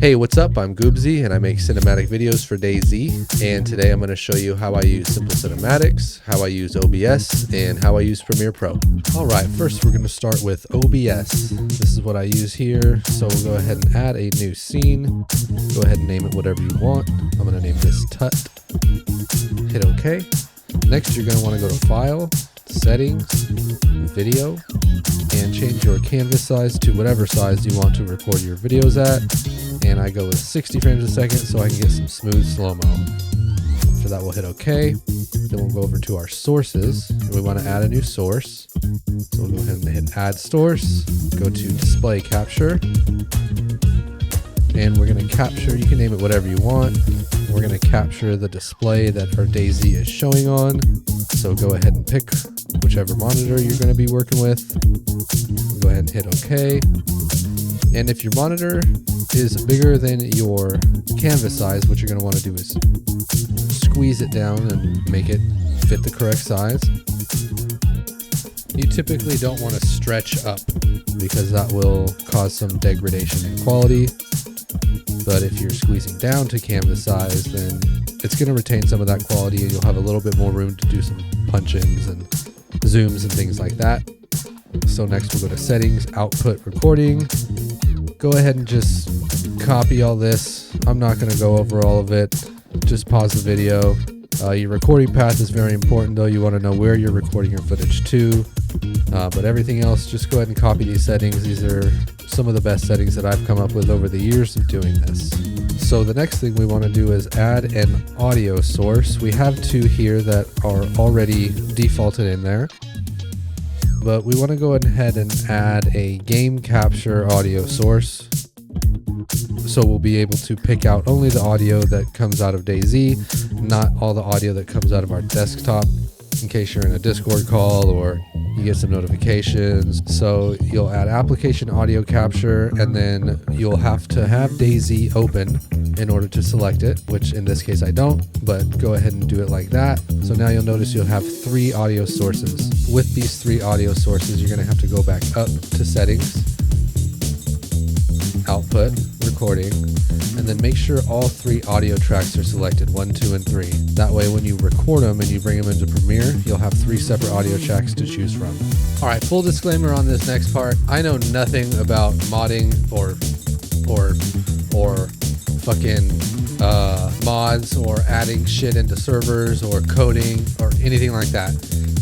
Hey, what's up? I'm Goobsy and I make cinematic videos for DayZ, and today I'm going to show you how I use Simple Cinematics, how I use OBS, and how I use Premiere Pro. Alright, first we're going to start with OBS. This is what I use here, so we'll go ahead and add a new scene. Go ahead and name it whatever you want. I'm going to name this Tut. Hit OK. Next you're going to want to go to File, Settings, Video, and change your canvas size to whatever size you want to record your videos at. And I go with 60 frames a second so I can get some smooth slow-mo. After that we'll hit OK. Then we'll go over to our sources, and we want to add a new source. So we'll go ahead and hit Add Source, go to Display Capture, and we're going to capture, you can name it whatever you want. We're going to capture the display that our DayZ is showing on. So go ahead and pick whichever monitor you're going to be working with. Go ahead and hit OK. And if your monitor is bigger than your canvas size, what you're going to want to do is squeeze it down and make it fit the correct size. You typically don't want to stretch up because that will cause some degradation in quality. But if you're squeezing down to canvas size, then it's going to retain some of that quality and you'll have a little bit more room to do some punch-ins and zooms and things like that. So next we'll go to Settings, Output, Recording. Go ahead and just copy all this. I'm not going to go over all of it. Just pause the video. Your recording path is very important though. You want to know where you're recording your footage to. But everything else, just go ahead and copy these settings. These are some of the best settings that I've come up with over the years of doing this. So the next thing we want to do is add an audio source. We have two here that are already defaulted in there. But we want to go ahead and add a game capture audio source. So we'll be able to pick out only the audio that comes out of DayZ, not all the audio that comes out of our desktop, in case you're in a Discord call or you get some notifications. So you'll add application audio capture, and then you'll have to have DayZ open in order to select it, which in this case I don't, but go ahead and do it like that. So now you'll notice you'll have three audio sources. With these three audio sources, you're going to have to go back up to Settings, Output, Recording, and then make sure all three audio tracks are selected, 1, 2, and 3. That way when you record them and you bring them into Premiere, you'll have three separate audio tracks to choose from. Alright, full disclaimer on this next part. I know nothing about modding or fucking mods or adding shit into servers or coding or anything like that.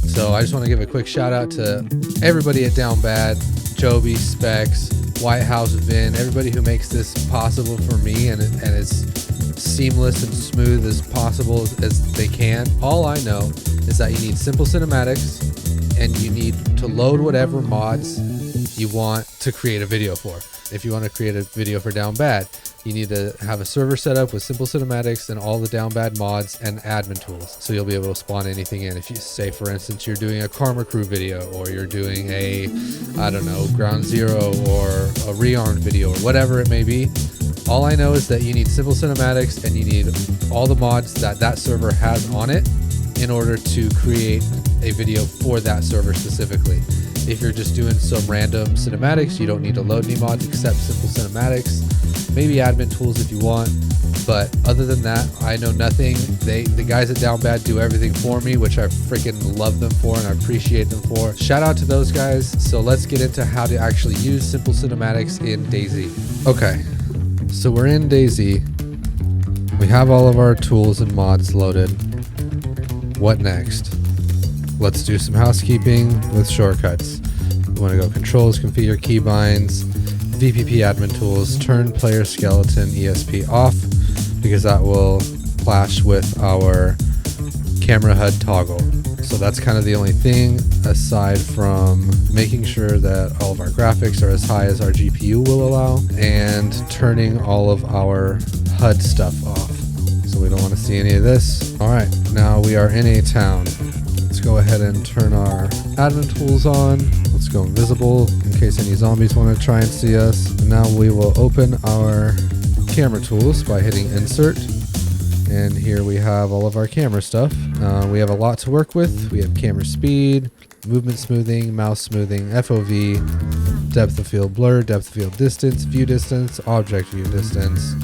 So I just want to give a quick shout out to everybody at Down Bad, Joby, Specs, White House, Vin, everybody who makes this possible for me and as seamless and smooth as possible as they can. All I know is that you need Simple Cinematics and you need to load whatever mods you want to create a video for. If you want to create a video for Down Bad, you need to have a server set up with Simple Cinematics and all the Down Bad mods and admin tools. So you'll be able to spawn anything in. If you say, for instance, you're doing a Karma Crew video, or you're doing a, I don't know, Ground Zero or a Rearmed video, or whatever it may be. All I know is that you need Simple Cinematics and you need all the mods that that server has on it in order to create a video for that server specifically. If you're just doing some random cinematics, you don't need to load any mods except Simple Cinematics. Maybe admin tools if you want, but other than that, I know nothing. The guys at Down Bad do everything for me, which I freaking love them for and I appreciate them for. Shout out to those guys. So let's get into how to actually use Simple Cinematics in DayZ. Okay, so we're in DayZ. We have all of our tools and mods loaded. What next? Let's do some housekeeping with shortcuts. We want to go Controls, Configure Keybinds, VPP Admin Tools, turn Player Skeleton ESP off because that will clash with our camera HUD toggle. So that's kind of the only thing aside from making sure that all of our graphics are as high as our GPU will allow and turning all of our HUD stuff off. So we don't want to see any of this. All right, now we are in a town. Let's go ahead and turn our admin tools on. Let's go invisible in case any zombies want to try and see us. And now we will open our camera tools by hitting Insert. And here we have all of our camera stuff. We have a lot to work with. We have camera speed, movement smoothing, mouse smoothing, FOV, depth of field blur, depth of field distance, view distance, object view distance.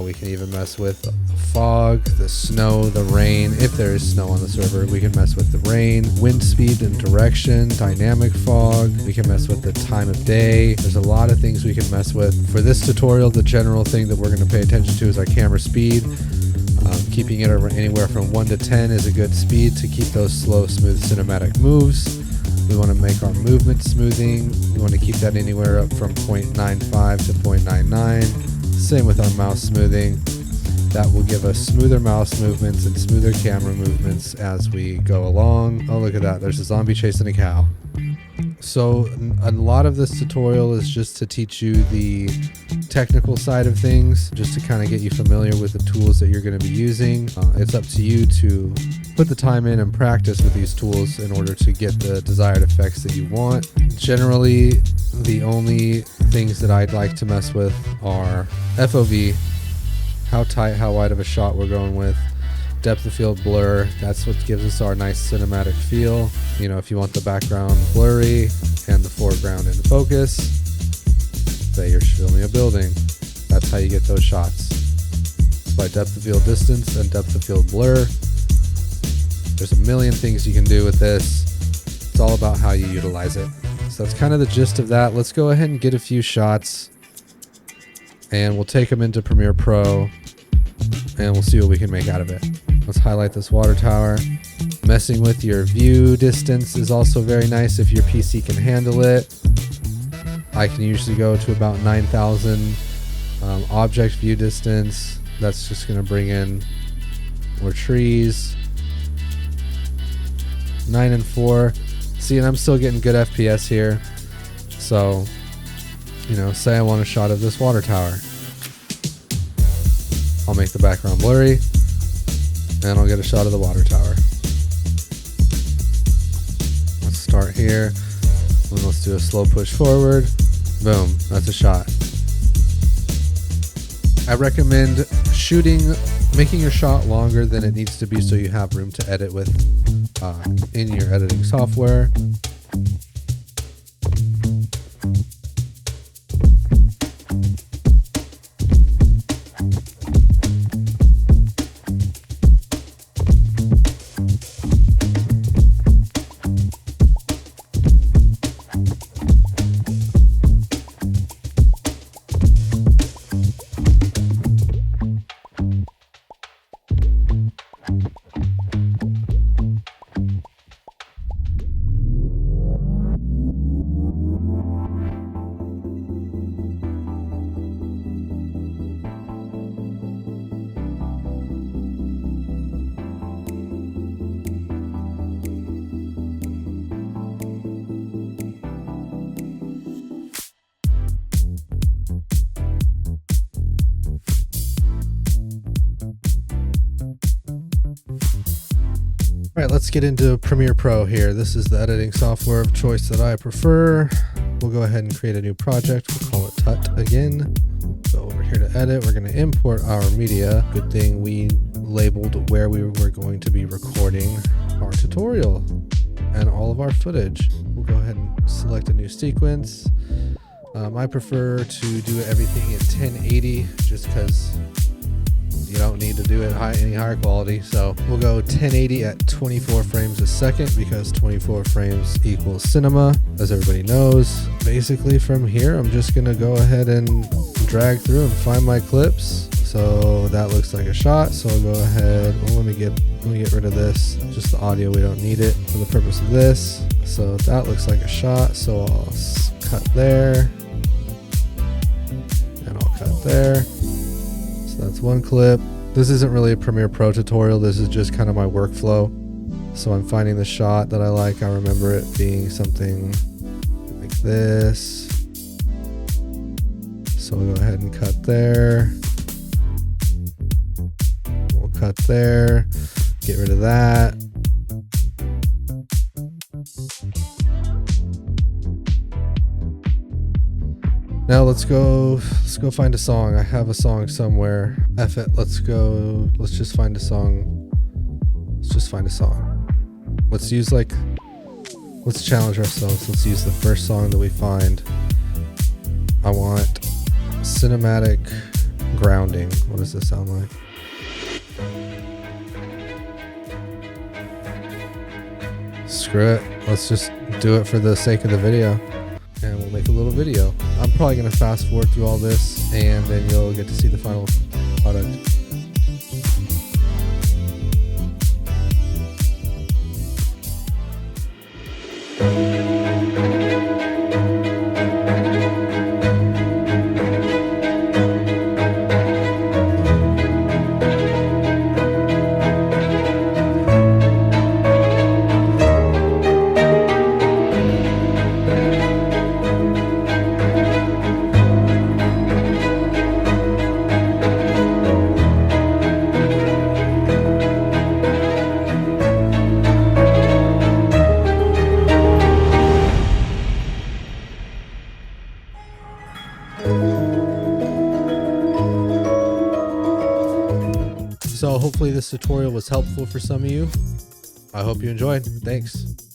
We can even mess with the fog, the snow, the rain. If there is snow on the server, we can mess with the rain, wind speed and direction, dynamic fog. We can mess with the time of day. There's a lot of things we can mess with. For this tutorial, the general thing that we're going to pay attention to is our camera speed. Keeping it anywhere from 1 to 10 is a good speed to keep those slow, smooth cinematic moves. We want to make our movement smoothing. We want to keep that anywhere up from 0.95 to 0.99. Same with our mouse smoothing. That will give us smoother mouse movements and smoother camera movements as we go along. Oh, look at that. There's a zombie chasing a cow. So a lot of this tutorial is just to teach you the technical side of things, just to kind of get you familiar with the tools that you're going to be using. It's up to you to put the time in and practice with these tools in order to get the desired effects that you want. Generally, the only things that I'd like to mess with are FOV, how tight, how wide of a shot we're going with, depth of field blur. That's what gives us our nice cinematic feel. You know, if you want the background blurry and the foreground in focus, say you're filming a building, that's how you get those shots. It's by depth of field distance and depth of field blur. There's a million things you can do with this. It's all about how you utilize it. So that's kind of the gist of that. Let's go ahead and get a few shots and we'll take them into Premiere Pro and we'll see what we can make out of it. Let's highlight this water tower. Messing with your view distance is also very nice if your PC can handle it. I can usually go to about 9,000 object view distance. That's just going to bring in more trees. 9 and 4. See, and I'm still getting good FPS here. So, you know, say I want a shot of this water tower. I'll make the background blurry and I'll get a shot of the water tower. Let's start here and let's do a slow push forward. Boom, that's a shot. I recommend making your shot longer than it needs to be so you have room to edit with in your editing software. All right, let's get into Premiere Pro here. This is the editing software of choice that I prefer. We'll go ahead and create a new project. We'll call it Tut again. Go over here to edit. We're going to import our media. Good thing we labeled where we were going to be recording our tutorial and all of our footage. We'll go ahead and select a new sequence. I prefer to do everything in 1080 just because you don't need to do it any higher quality. So we'll go 1080 at 24 frames a second because 24 frames equals cinema, as everybody knows. Basically from here, I'm just gonna go ahead and drag through and find my clips. So that looks like a shot. So I'll go ahead, let me get rid of this, just the audio, we don't need it for the purpose of this. So that looks like a shot. So I'll cut there and I'll cut there. That's one clip. This isn't really a Premiere Pro tutorial. This is just kind of my workflow. So I'm finding the shot that I like. I remember it being something like this. So we'll go ahead and cut there. We'll cut there. Get rid of that. Now let's go find a song. I have a song somewhere. F it, let's just find a song. Let's use like Let's challenge ourselves. Let's use the first song that we find. I want cinematic grounding. What does this sound like? Screw it. Let's just do it for the sake of the video. And we'll make a little video. I'm probably going to fast forward through all this and then you'll get to see the final product. So hopefully this tutorial was helpful for some of you. I hope you enjoyed. Thanks.